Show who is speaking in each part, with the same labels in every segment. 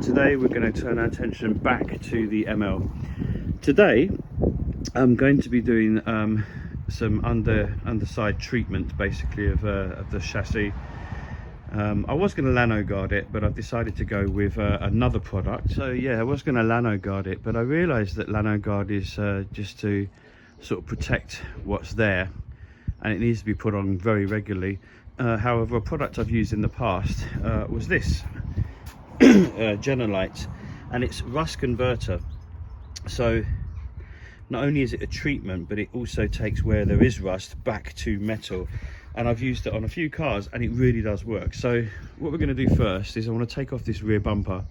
Speaker 1: today we're going to turn our attention back to the ML. Today I'm going to be doing some underside treatment basically of the chassis. I was going to Lano guard it, but I've decided to go with another product. So yeah, I was going to Lano guard it, but I realized that Lano guard is just to sort of protect what's there, and it needs to be put on very regularly. However, a product I've used in the past was this Jenolite, and it's rust converter. So not only is it a treatment, but it also takes where there is rust back to metal, and I've used it on a few cars and it really does work. So what we're going to do first is I want to take off this rear bumper.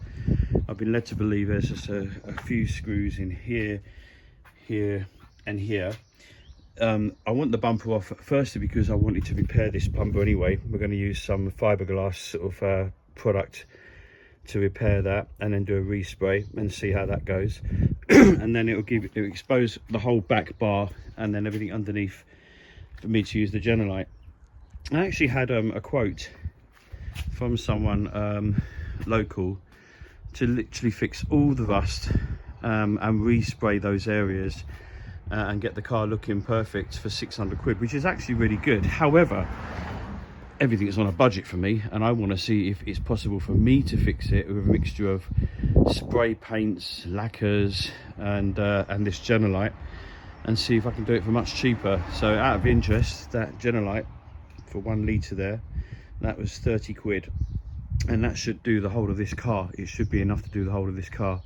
Speaker 1: I've been led to believe there's just a few screws in here, here and here. I want the bumper off firstly because I wanted to repair this bumper anyway. We're going to use some fiberglass sort of product to repair that, and then do a respray and see how that goes. And then it'll expose the whole back bar and then everything underneath for me to use the Jenolite. I actually had a quote from someone local to literally fix all the rust and respray those areas and get the car looking perfect for 600 quid, which is actually really good. However, everything is on a budget for me, and I want to see if it's possible for me to fix it with a mixture of spray paints, lacquers and this Jenolite, and see if I can do it for much cheaper. So out of interest, that Jenolite for 1 litre there, that was 30 quid, and that should do the whole of this car. It should be enough to do the whole of this car.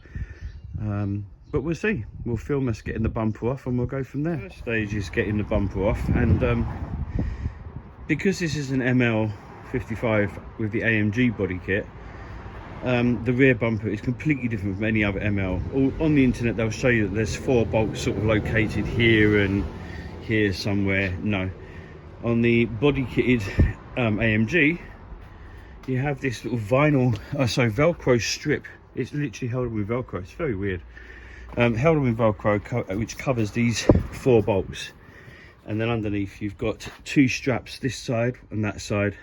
Speaker 1: But we'll see. We'll film us getting the bumper off and we'll go from there. First stage is getting the bumper off, and because this is an ML55 with the AMG body kit, the rear bumper is completely different from any other ML. On the internet they'll show you that there's 4 bolts sort of located here and here somewhere. No, on the body kitted AMG you have this little vinyl, Velcro strip. It's literally held on with Velcro. It's very weird. Held on with Velcro, which covers these 4 bolts, and then underneath you've got 2 straps, this side and that side,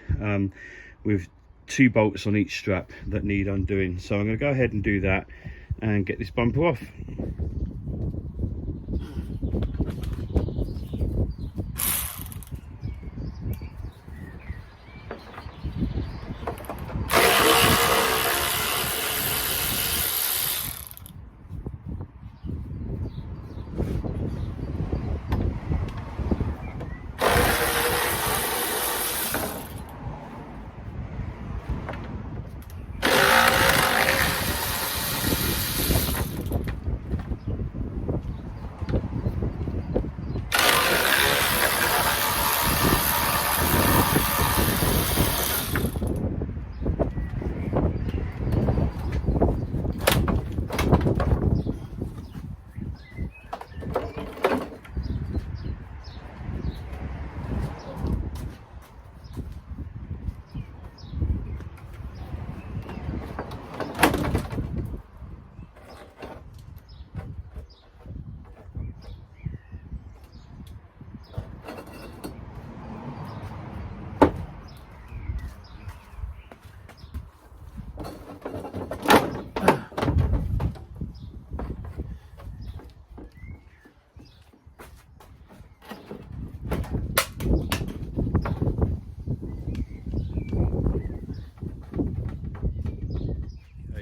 Speaker 1: with 2 bolts on each strap that need undoing. So I'm going to go ahead and do that and get this bumper off.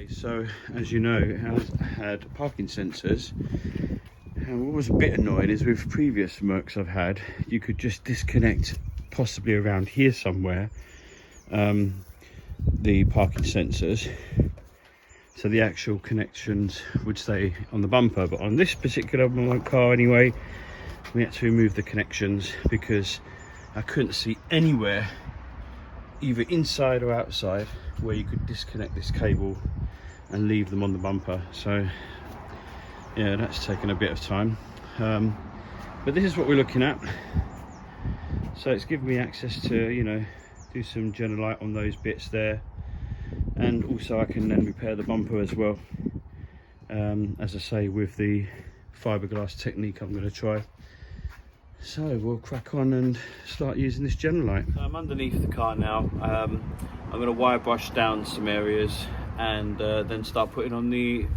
Speaker 1: So as you know, it has had parking sensors, and what was a bit annoying is with previous Mercs I've had, you could just disconnect possibly around here somewhere the parking sensors, so the actual connections would stay on the bumper. But on this particular car anyway, we had to remove the connections because I couldn't see anywhere, either inside or outside, where you could disconnect this cable and leave them on the bumper. So yeah, that's taken a bit of time, but this is what we're looking at. So it's given me access to, you know, do some Jenolite on those bits there, and also I can then repair the bumper as well, as I say, with the fiberglass technique I'm going to try. So we'll crack on and start using this Jenolite. I'm underneath the car now. I'm going to wire brush down some areas and then start putting on the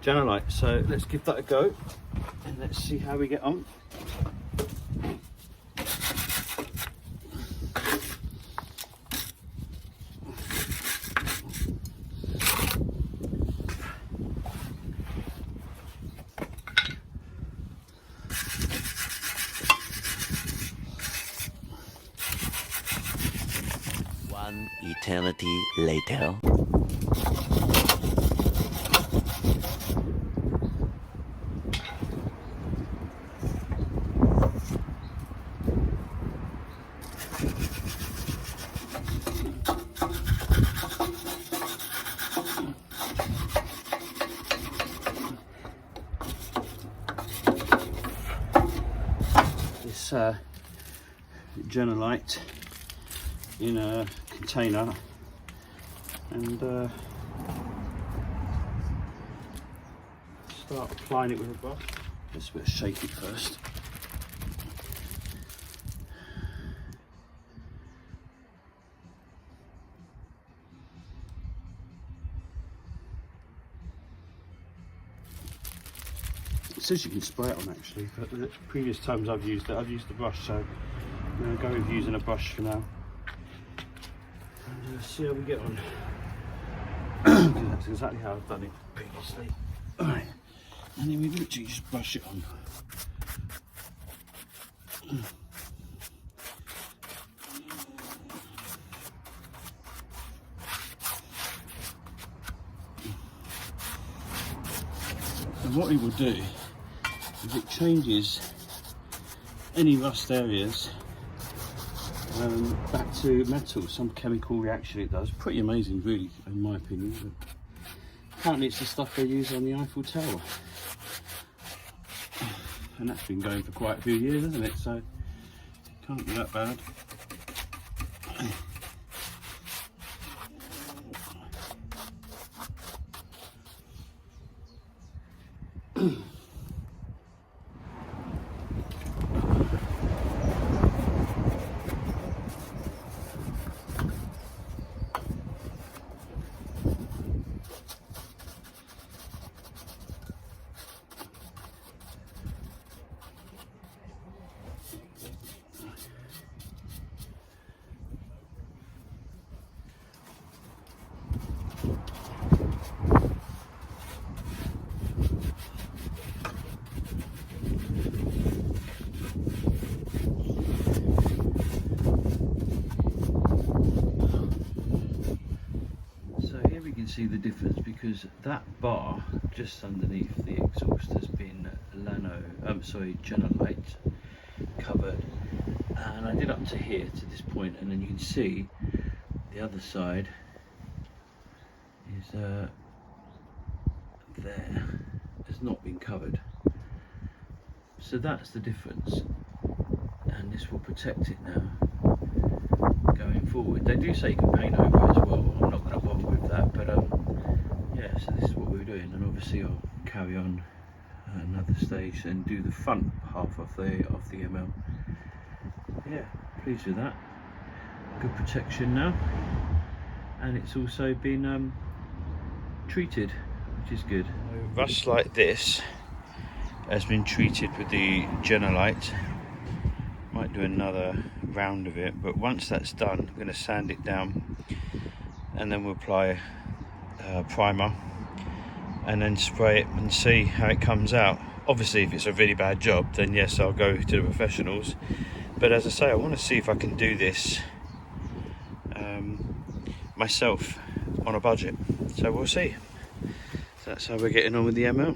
Speaker 1: Jenolite. So let's give that a go and let's see how we get on.
Speaker 2: One eternity later.
Speaker 1: This Jenolite in a container, and start applying it with a brush. Just a bit of shake it first. It says you can spray it on actually, but the previous times I've used it, I've used the brush, so I'm going to go with using a brush for now. And see how we get on. That's exactly how I've done it previously. Alright, and then we literally just brush it on. And what it will do is it changes any rust areas back to metal. Some chemical reaction it does. Pretty amazing really, in my opinion. But apparently it's the stuff they use on the Eiffel Tower. And that's been going for quite a few years, hasn't it? So can't be that bad. See the difference, because that bar just underneath the exhaust has been Jenolite covered, and I did up to here, to this point, and then you can see the other side is there, has not been covered. So that's the difference, and this will protect it now going forward. They do say you can paint over it as well. I'm not going to bother with that, but yeah, so this is what we're doing, and obviously I'll carry on at another stage and do the front half of the ML. Yeah, pleased with that. Good protection now, and it's also been treated, which is good. Rust like this has been treated with the Jenolite. Might do another round of it, but once that's done, I'm going to sand it down, and then we'll apply primer and then spray it and see how it comes out. Obviously, if it's a really bad job, then yes, I'll go to the professionals. But as I say, I want to see if I can do this myself on a budget. So we'll see. So that's how we're getting on with the ML.